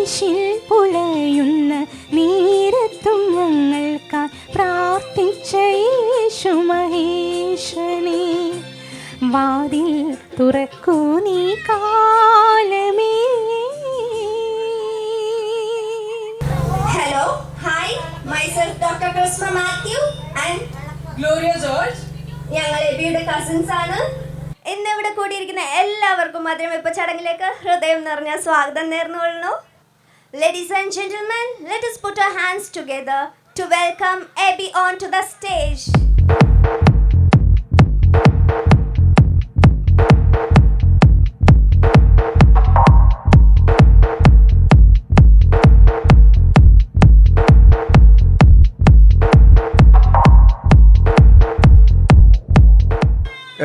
കുരിശിൽ പുളയുന്ന നീരത്തും ഞങ്ങൾക്കായി പ്രാർത്ഥിച്ച യേശു മഹേശനേ, വാതിൽ തുറക്കൂ നീ കാലമേ. Hello, hi, myself Dr. Krishna Matthew and Gloria George. ഞങ്ങൾ എബിയുടെ കസിൻസ് ആണ്. ഇന്ന് ഇവിടെ കൂടിയിരിക്കുന്ന എല്ലാവർക്കും മധുരവെപ്പ് ചടങ്ങിലേക്ക് ഹൃദയം നിറഞ്ഞ സ്വാഗതം നേർന്നുകൊള്ളുന്നു. Ladies and gentlemen, let us put our hands together to welcome Abby onto the stage.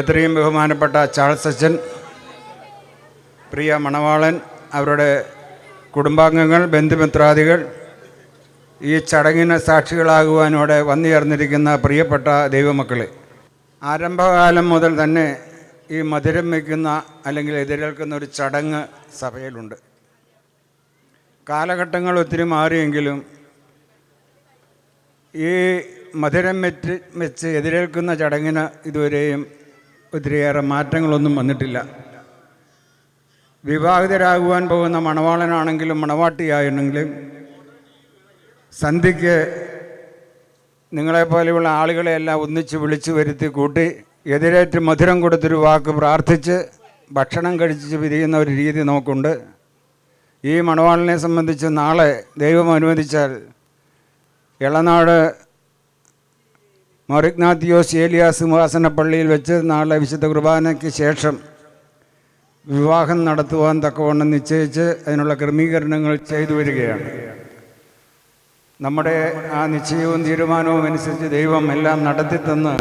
എത്രയും ബഹുമാനപ്പെട്ട ചാൾസ് അച്ഛൻ, പ്രിയ മണവാളൻ, അവരുടെ കുടുംബാംഗങ്ങൾ, ബന്ധുമിത്രാദികൾ, ഈ ചടങ്ങിന് സാക്ഷികളാകുവാനോടെ വന്നുചേർന്നിരിക്കുന്ന പ്രിയപ്പെട്ട ദൈവമക്കളെ, ആരംഭകാലം മുതൽ തന്നെ ഈ മധുരം വയ്ക്കുന്ന അല്ലെങ്കിൽ എതിരേൽക്കുന്ന ഒരു ചടങ്ങ് സഭയിലുണ്ട്. കാലഘട്ടങ്ങൾ ഒത്തിരി മാറിയെങ്കിലും ഈ മധുരം വെച്ച് എതിരേൽക്കുന്ന ചടങ്ങിന് ഇതുവരെയും ഒത്തിരിയേറെ മാറ്റങ്ങളൊന്നും വന്നിട്ടില്ല. വിവാഹിതരാകുവാൻ പോകുന്ന മണവാളനാണെങ്കിലും മണവാട്ടിയായിരുന്നെങ്കിലും സന്ധ്യയ്ക്ക് നിങ്ങളെപ്പോലെയുള്ള ആളുകളെയെല്ലാം ഒന്നിച്ച് വിളിച്ചു വരുത്തി കൂട്ടി എതിരേറ്റ് മധുരം കൊടുത്തൊരു വാക്ക് പ്രാർത്ഥിച്ച് ഭക്ഷണം കഴിച്ച് പിരിയുന്ന ഒരു രീതി നമുക്കുണ്ട്. ഈ മണവാളിനെ സംബന്ധിച്ച് നാളെ ദൈവം അനുവദിച്ചാൽ എളനാട് മോർ ഇഗ്നാത്തിയോസ് ഏലിയ സിംഹാസനപ്പള്ളിയിൽ വെച്ച് നാളെ വിശുദ്ധ കുർബാനയ്ക്ക് ശേഷം വിവാഹം നടത്തുവാൻ തക്കവണ്ണം നിശ്ചയിച്ച് അതിനുള്ള ക്രമീകരണങ്ങൾ ചെയ്തു വരികയാണ്. നമ്മുടെ ആ നിശ്ചയവും തീരുമാനവും അനുസരിച്ച് ദൈവം എല്ലാം നടത്തിത്തന്ന്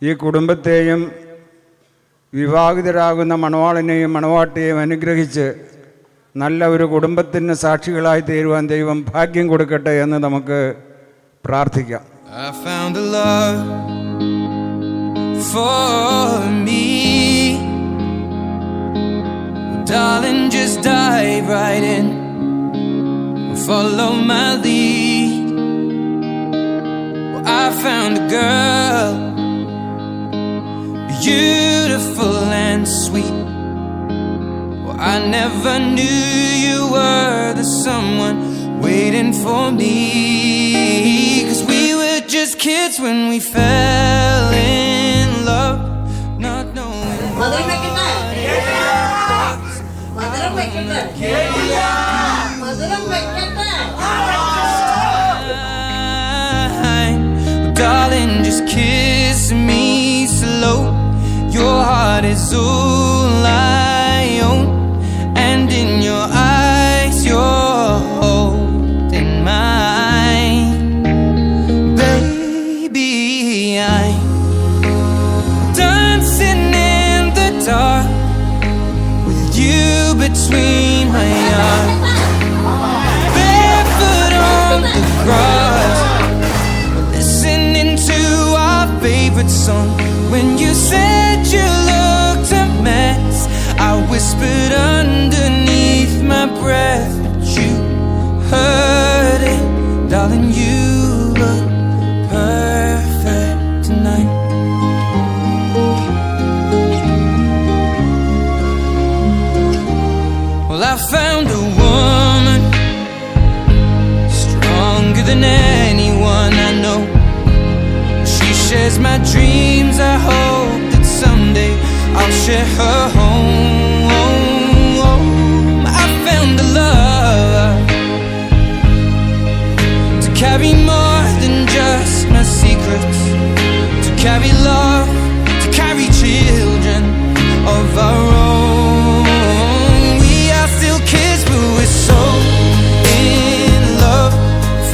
ഈ കുടുംബത്തെയും വിവാഹിതരാകുന്ന മണവാളിനെയും മണവാട്ടിയെയും അനുഗ്രഹിച്ച് നല്ല ഒരു കുടുംബത്തിന് സാക്ഷികളായി തീരുവാൻ ദൈവം ഭാഗ്യം കൊടുക്കട്ടെ എന്ന് നമുക്ക് പ്രാർത്ഥിക്കാം. I found a love for me. Darling, just dive right in, follow my lead. Well, I found a girl, beautiful and sweet. Well, I never knew you were the someone waiting for me. 'Cause we were just kids when we fell in love, not knowing Mother make it time. Mother make it time. Mother make it time. Darling, just kiss me slow. Your heart is all I own, and in your eyes you're holding mine. Baby, I'm dancing in the dark with you between my arms, barefoot on the grass, listening to our favorite song. When you said you looked a mess, I whispered underneath my breath, but you heard it. Darling, you look perfect tonight. Well, I found a woman stronger than anyone I know. She shares my dreams. I hope that someday I'll share her home. I found a love to carry more than just my secrets, to carry love, to carry children of our own. We are still kids, but we're so in love,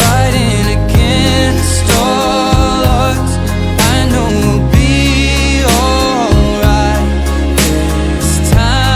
fighting against all odds. I know we'll be alright this time.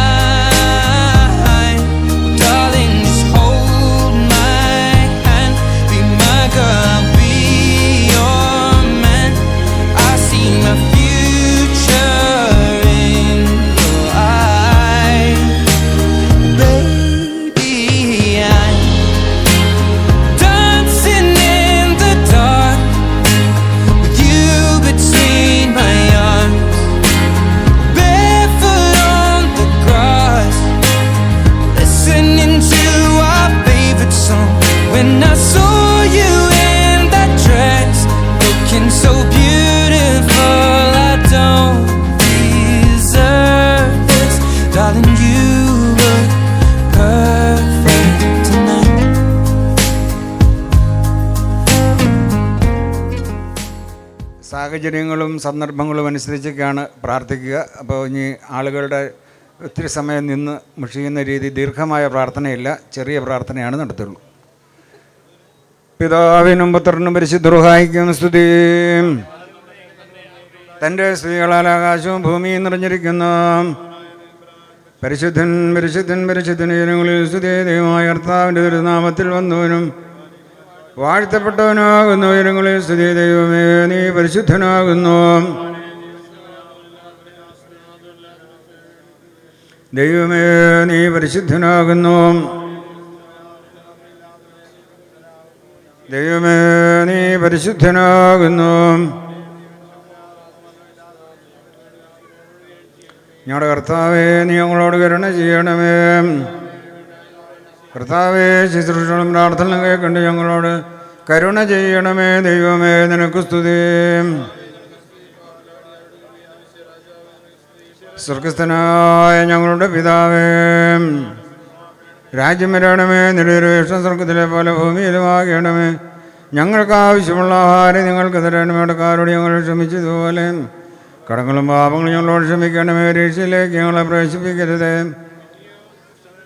സാഹചര്യങ്ങളും സന്ദർഭങ്ങളും അനുസരിച്ചൊക്കെയാണ് പ്രാർത്ഥിക്കുക. അപ്പോൾ ഇനി ആളുകളുടെ ഒത്തിരി സമയം നിന്ന് മുഷിയുന്ന രീതി ദീർഘമായ പ്രാർത്ഥനയില്ല, ചെറിയ പ്രാർത്ഥനയാണ് നടത്തുള്ളൂ. പിതാവിനും പുത്രനും പരിശുദ്ധ റൂഹായിക്കും സ്തുതി. തൻ്റെ സ്ത്രീകളാൽ ആകാശവും ഭൂമിയും നിറഞ്ഞിരിക്കുന്ന പരിശുദ്ധൻ പരിശുദ്ധൻ പരിശുദ്ധൻ ഉയരങ്ങളിൽ സ്തുതി. ദൈവമായ കർത്താവിൻ്റെ തിരുനാമത്തിൽ വന്നവനും വാഴ്ത്തപ്പെട്ടവനാകുന്ന ഉയരങ്ങളിൽ സ്തുതി. ദൈവമേ നീ പരിശുദ്ധനാകുന്നു. ദൈവമേ നീ പരിശുദ്ധനാകുന്നു. ദൈവമേ നീ പരിശുദ്ധനാകുന്നു. ഞങ്ങളുടെ കർത്താവേ നീ ഞങ്ങളോട് കരുണ ചെയ്യണമേ. കർത്താവേ ശുശ്രൂഷകളും പ്രാർത്ഥന കേൾക്കണ്ട് ഞങ്ങളോട് കരുണ ചെയ്യണമേ. ദൈവമേ നിനക്ക് സ്തുതി. സ്വർഗസ്ഥനായ ഞങ്ങളുടെ പിതാവേ, രാജ്യം വരണമേ. നിരേഷം സ്വർഗത്തിലെ പോലെ ഭൂമിയിലുമാകണമേ. ഞങ്ങൾക്ക് ആവശ്യമുള്ള ആഹാരം നിങ്ങൾക്ക് തരണമേ. ഇടക്കാരോട് ഞങ്ങൾ ക്ഷമിച്ചതുപോലെ കടങ്ങളും പാപങ്ങളും ഞങ്ങളോട് ക്ഷമിക്കണമേ. രക്ഷയിലേക്ക് ഞങ്ങളെ പ്രവേശിപ്പിക്കരുത്.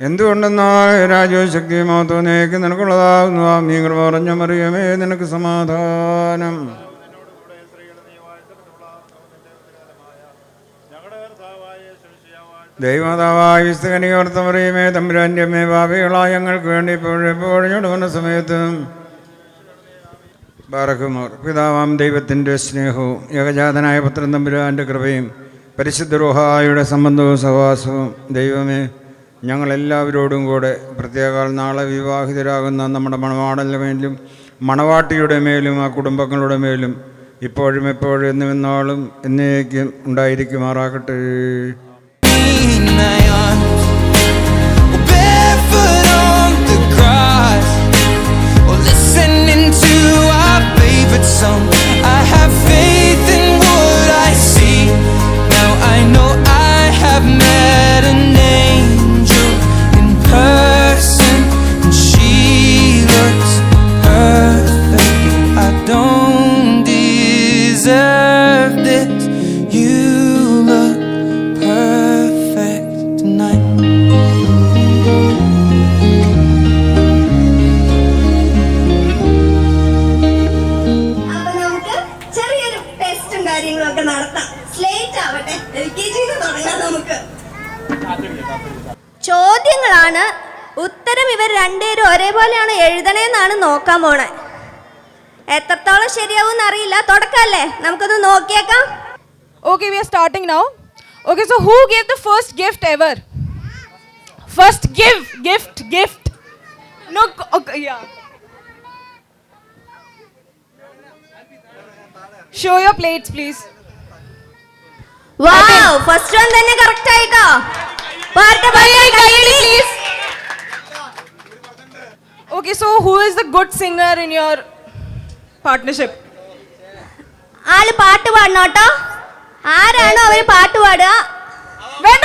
എന്തുകൊണ്ടെന്നാൽ രാജ്യവും ശക്തിയും മഹത്വവും നിനക്കുള്ളതാകുന്നു. നീ കൃപ പറഞ്ഞ മറിയമേ നിനക്ക് സമാധാനം. ദൈവമാതാവായ വിസ്തകനികർത്ത മറിയമേ തമ്പുരാൻ്റെ അമ്മേ, പാപികളായ ഞങ്ങൾക്ക് വേണ്ടി എപ്പോഴും വന്ന സമയത്തും ബാറക്കുമോർ. പിതാവാം ദൈവത്തിൻ്റെ സ്നേഹവും ഏകജാതനായ പുത്രൻ തമ്പുരാൻ്റെ കൃപയും പരിശുദ്ധ റൂഹായുടെ സംബന്ധവും സഹവാസവും ദൈവമേ ഞങ്ങളെല്ലാവരോടും കൂടെ പ്രത്യേകാൽ നാളെ വിവാഹിതരാകുന്ന നമ്മുടെ മണവാളൻ്റെ മേലും മണവാട്ടിയുടെ മേലും ആ കുടുംബങ്ങളുടെ മേലും ഇപ്പോഴും എപ്പോഴും എന്നുമെന്നാളും എന്നേക്കും ഉണ്ടായിരിക്കുമാറാകട്ടെ. Barefoot on the grass, or listening to our favorite song. I have faith in what I see. Now I know I have met an angel in person, and she looks perfect. I don't deserve this. You look perfect tonight. അപ്പൊ നമുക്ക് ചെറിയൊരു ടെസ്റ്റും കാര്യങ്ങളൊക്കെ നടത്താം. Slate ആവട്ടെ, LKG തുടങ്ങാം. നമുക്ക് ചോദ്യങ്ങളാണ്. ഉത്തരം ഇവർ രണ്ടുപേരും ഒരേപോലെയാണ് എഴുതണേന്നാണ് നോക്കാൻ പോണേ. എത്രത്തോളം ശരിയാവും അറിയില്ല. തുടക്കല്ലേ, നമുക്കൊന്ന് നോക്കിയേക്കാം. Okay, we are starting now. Okay, so who gave the first gift ever? First gift. No, okay, yeah. Show your plates, please. Wow, first one തന്നെ കറക്റ്റ് ആയിട്ടോ. Please. Okay, so who is the good singer in your partnership? ആള് പാട്ട് പാടണോട്ടോ. ആരാണോ അവര് പാട്ട് പാടുക? Wait.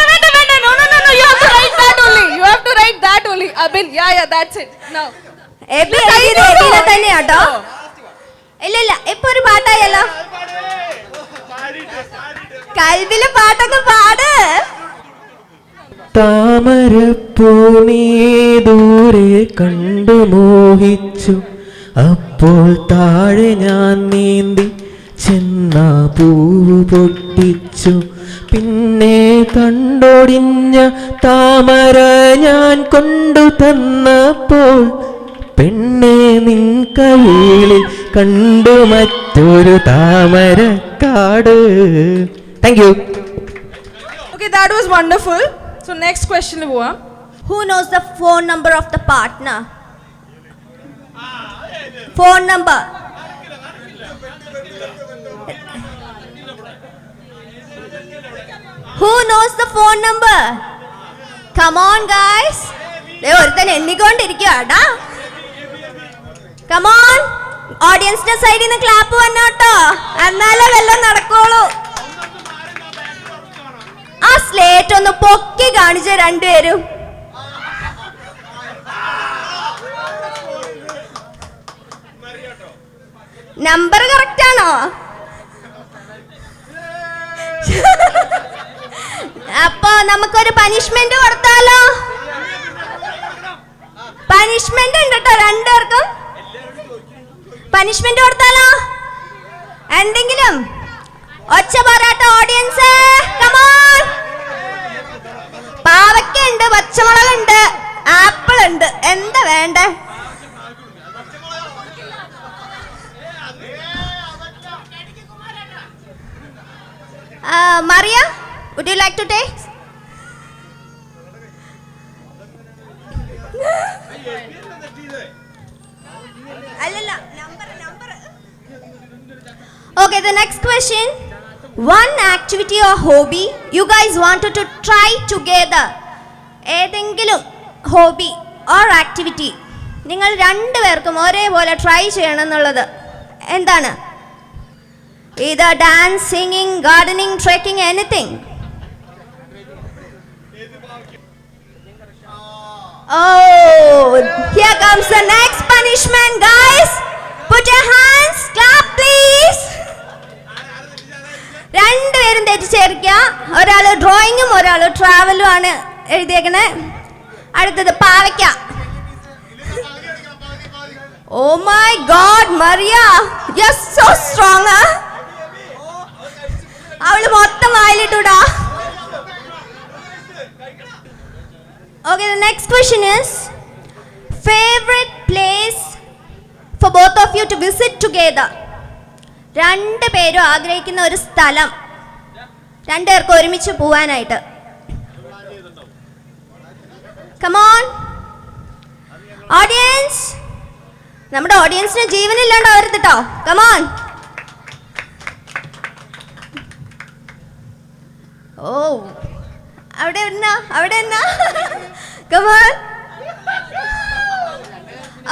No. You have to write that only. You have to write that only. Abin, yeah, that's it. Now. എബിനെ തന്നെയാട്ടോ. ഇല്ല, ഇപ്പൊ ഒരു പാട്ടായല്ലോ. കൽബിലെ പാട്ടൊക്കെ പാട്. താമരപ്പൂനീ ദൂരെ കണ്ടു മോഹിച്ചു, അപ്പോൾ താഴെ ഞാൻ നീന്തി ചെന്നാ പൂവ് പൊട്ടിച്ചു. പിന്നെ കണ്ടൊടിഞ്ഞ താമര ഞാൻ കൊണ്ടു തന്നപ്പോൾ പെണ്ണെ നിൻ കയ്യിൽ കണ്ടു മറ്റൊരു Thamarakkad. Thank you. Okay, that was wonderful. So next question പോവാം. Who knows the phone number of the partner? Phone number. Who knows the phone number? Come on guys. ഒരുത്തൻ എണ്ണിക്കൊണ്ടിരിക്കുകയാടാ. Come on. ഓഡിയൻസിന്റെ സൈഡിൽ നിന്ന് ക്ലാപ്പ് വന്നോട്ടോ, എന്നാലേ വല്ലതും നടക്കുള്ളൂ. ആ സ്ലേറ്റ് ഒന്ന് പൊക്കി കാണിച്ച രണ്ടുപേരും. നമ്പർ കറക്റ്റ് ആണോ? അപ്പൊ നമുക്കൊരു പനിഷ്മെന്റ് കൊടുത്താലോ? പനിഷ്മെന്റ് ഉണ്ട് കേട്ടോ, രണ്ടുപേർക്കും പനിഷ്മെന്റ് കൊടുത്താലോ? എന്തെങ്കിലും ഒച്ച പോരാട്ട ഓഡിയൻസ്, കമോൺ. പാവയ്ക്കുണ്ട്, പച്ചമുളകുണ്ട്, ആപ്പിൾ ഉണ്ട്, എന്താ വേണ്ടേ? Maria, would you like to take? Okay, the next question. One activity or hobby you guys wanted to try together. ഏതെങ്കിലും ഹോബി ഓർ ആക്ടിവിറ്റി നിങ്ങൾ രണ്ടുപേർക്കും ഒരേപോലെ ട്രൈ ചെയ്യണം എന്നുള്ളത് എന്താണ്? Either dance, singing, gardening, trekking, anything. Oh, here comes the next punishment, guys. Put your hands, clap please. രണ്ടുപേരും തെറ്റിച്ചേർക്കുക. ഒരാൾ ഡ്രോയിങ്ങും ഒരാൾ ട്രാവലും ആണ് എഴുതിയേക്കണേ. അടുത്തത് പാവയ്ക്ക. Oh my God, Maria, you're so strong, huh? അവള് മൊത്തം വായിലിട്ടുടാ. Okay, the next question is favorite place for both of you to visit together. രണ്ട് പേരും ആഗ്രഹിക്കുന്ന ഒരു സ്ഥലം രണ്ടുപേർക്ക് ഒരുമിച്ച് പോവാനായിട്ട്. Come on, audience. നമ്മുടെ ഓഡിയൻസിന് ജീവനില്ലാണ്ടാവരുത് കേട്ടോ. Come on. Oh, അവിടെ എന്നാ? Come on.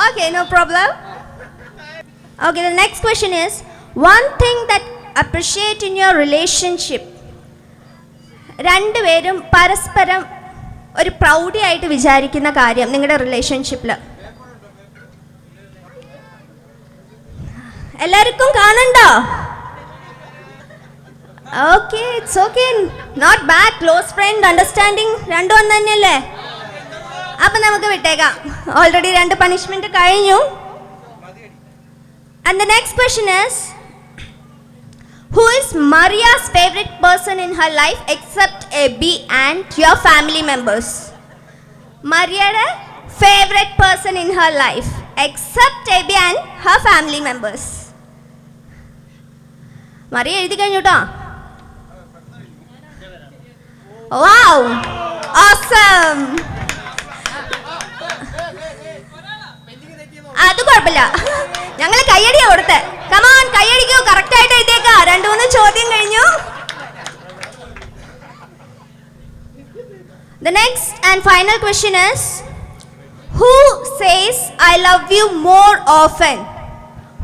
Okay, no problem. Okay, the next question is one thing that appreciate in your relationship. രണ്ടുപേരും പരസ്പരം ഒരു പ്രൗഡി ആയിട്ട് വിചാരിക്കുന്ന കാര്യം നിങ്ങളുടെ റിലേഷൻഷിപ്പിൽ. എല്ലാവർക്കും കാണണ്ടോ? Okay, it's okay. Not bad. Close friend, understanding, രണ്ടും ഒന്ന് തന്നെയല്ലേ? അപ്പൊ നമുക്ക് വിട്ടേക്കാം. ഓൾറെഡി രണ്ട് പണിഷ്മെന്റ് കഴിഞ്ഞു. And the next question is who is Maria's favorite person in her life except Abby and your family members? Maria's favorite person in her life except Abby and her family members. Maria എഴുതി കഴിഞ്ഞു ട്ടോ. Wow, awesome. അത് കുഴപ്പമില്ല, ഞങ്ങൾ കയ്യടിയാ കൊടുത്തേ. Come on, കയ്യടിക്കൂ. Correct ആയിട്ട് എഴുതിയേക്കാ. 2-3 ചോദ്യം കഴിഞ്ഞു. The next and final question is who says I love you more often?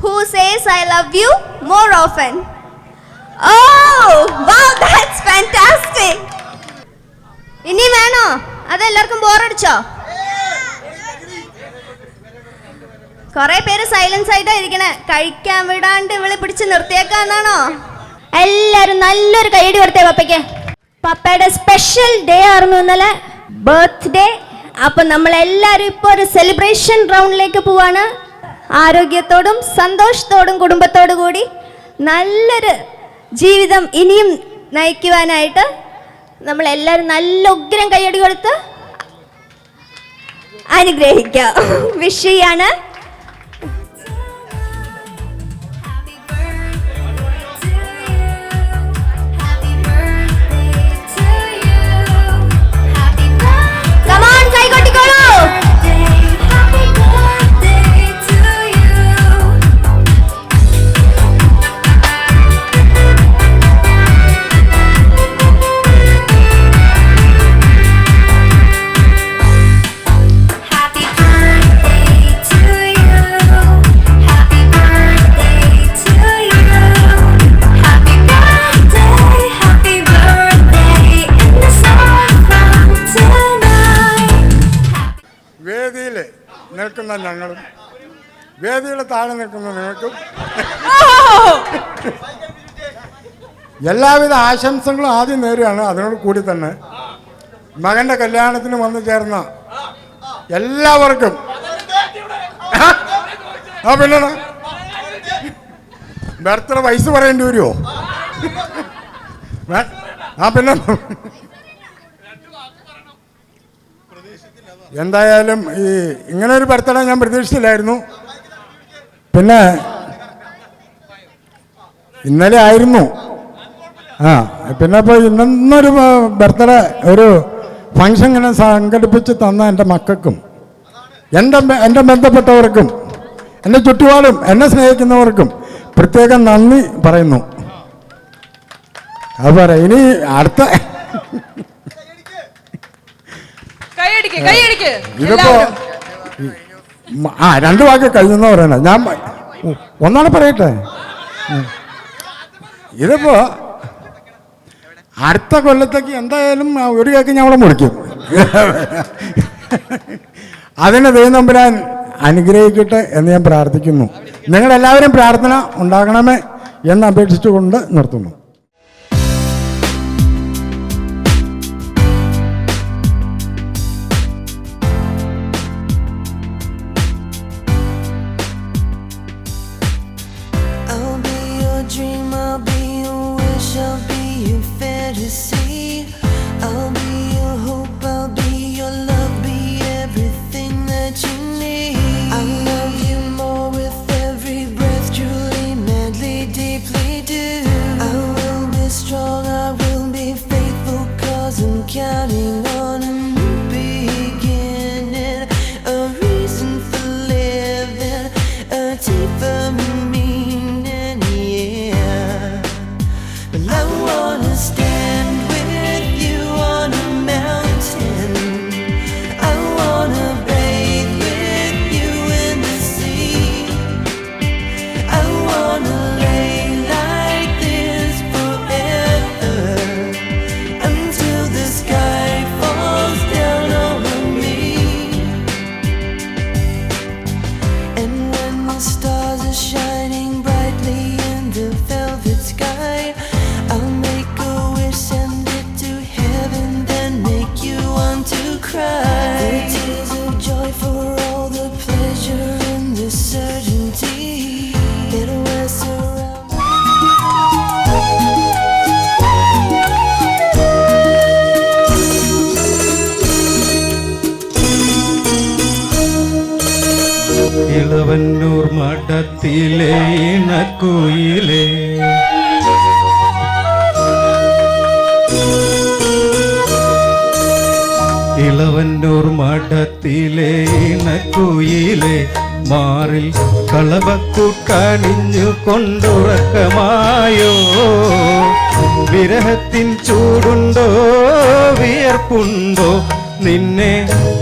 Who says I love you more often? Oh, wow, that's fantastic. ഇനി വേണോ? അതെല്ലാവർക്കും ബോറടിച്ചോ? കുറെ പേര് സൈലൻസ് ആയിട്ടാ ഇരിക്കണേ. കഴിക്കാൻ വിടാണ്ട് ഇവളെ പിടിച്ച് നിർത്തിയേക്കാന്നാണോ? എല്ലാരും നല്ലൊരു കൈയടി കൊടുത്തേ പപ്പയ്ക്ക്. പപ്പയുടെ സ്പെഷ്യൽ ഡേ ആയിരുന്നു ഇന്നലെ, ബർത്ത്ഡേ. അപ്പൊ നമ്മളെല്ലാരും ഇപ്പൊ ഒരു സെലിബ്രേഷൻ റൗണ്ടിലേക്ക് പോവാണ്. ആരോഗ്യത്തോടും സന്തോഷത്തോടും കുടുംബത്തോടു കൂടി നല്ലൊരു ജീവിതം ഇനിയും നയിക്കുവാനായിട്ട് നമ്മളെല്ലാവരും നല്ല ഉഗ്രം കയ്യടി കൊടുത്ത് അനുഗ്രഹിക്കാം. വിഷ് ചെയ്യാണ്. വേദിയിൽ നിൽക്കുന്ന ഞങ്ങളും വേദിയിൽ താഴെ നിൽക്കുന്ന നിങ്ങൾക്കും എല്ലാവിധ ആശംസകളും ആദ്യം നേരുകയാണ്. അതിനോട് കൂടി തന്നെ മകൻ്റെ കല്യാണത്തിന് വന്നു ചേർന്ന എല്ലാവർക്കും പിന്നെ ബർത്ത്ഡേ വയസ്സ് പറയേണ്ടി വരുമോ? പിന്നെ എന്തായാലും ഇങ്ങനെ ഒരു ബർത്ത്ഡേ ഞാൻ പ്രതീക്ഷിച്ചില്ലായിരുന്നു. പിന്നെ ഇന്നലെ ആയിരുന്നു. പിന്നെ ഇപ്പോൾ ഇന്നൊരു ബർത്ത്ഡേ ഒരു ഫങ്ഷൻ ഇങ്ങനെ സംഘടിപ്പിച്ച് തന്ന എൻ്റെ മക്കൾക്കും എൻ്റെ ബന്ധപ്പെട്ടവർക്കും എൻ്റെ ചുറ്റുപാടും എന്നെ സ്നേഹിക്കുന്നവർക്കും പ്രത്യേകം നന്ദി പറയുന്നു. അത് ഇനി അടുത്ത ഇതിപ്പോ രണ്ട് വാക്ക് കഴിഞ്ഞെന്ന് പറയണേ. ഞാൻ ഒന്നാണ് പറയട്ടെ. ഇതിപ്പോ അടുത്ത കൊല്ലത്തേക്ക് എന്തായാലും ഒരു കേക്ക് ഞാൻ അവിടെ മുറിക്കും. അതിനെ ദൈവനമ്പുരാൻ അനുഗ്രഹിക്കട്ടെ എന്ന് ഞാൻ പ്രാർത്ഥിക്കുന്നു. നിങ്ങളെല്ലാവരും പ്രാർത്ഥന ഉണ്ടാകണമേ എന്ന് അപേക്ഷിച്ചുകൊണ്ട് നിർത്തുന്നു. Counting on a new beginning, a reason for living, a deeper meaning, yeah. Well, I wanna stand with you on a mountain, I wanna bathe with you in the sea, I wanna lay like this forever, until the sky falls down over me. And when the stars are shining brightly in the velvet sky, I'll make a wish, send it to heaven, then make you want to cry. The tears of joy for all the pleasure and the certainty that we're surrounded. Ilavannoor മഠത്തിലെ ഇണക്കുയിലേ, ഇളവന്നൂർ മഠത്തിലെ ഇണക്കുയിലേ, മാറിൽ കളവക്കൂട്ടണിഞ്ഞു കൊണ്ടുറക്കമായോ, വിരഹത്തിൻ ചൂടുണ്ടോ വിയർപ്പുണ്ടോ, നിന്നെ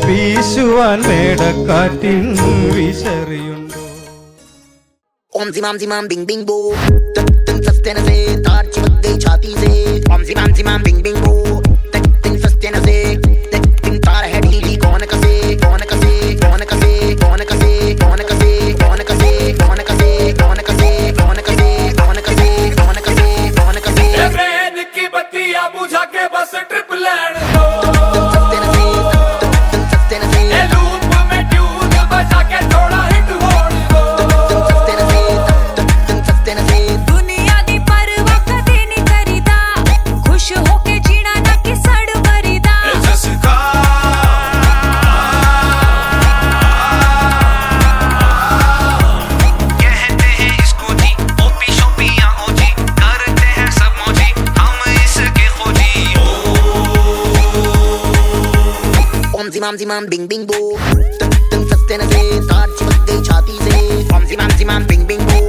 വീശുവാൻ മേടക്കാറ്റിൻ വിശറിയുണ്ടോ. ओम जिमाम जिमाम Bing Bing बो, तक सस्ते न से तार चिपक गई छाती से. ओम जिमाम बिंग बिंग बो, तक सस्ते न से तार है ढीली. कौन कसे कौन कसे कौन कसे कौन कसे कौन कसे कौन कसे कौन कसे कौन कसे कौन कसे कौन कसे कौन कसे कौन कसे. ट्रेन की बत्तियां बुझा के बस ट्रिप लैंड दो. सस्ते न से सस्ते न से लूप में ट्यून बजा के थोड़ा हिट होने दो. सस्ते न से सस्ते न से. दुनिया दी परवाह कदे नहीं करीदा, खुश होके जीना ना कि सड़ मरीदा. जसका कहते हैं इसको जी, ओपी शोपियां ओजी, करते हैं सब मौजी, हम इसके खोजी. ओम जिमाम बिंग बिंग बो, तक सस्ते न से तार चिपक गई छाती से. ओम जिमाम बिंग बिंग बो,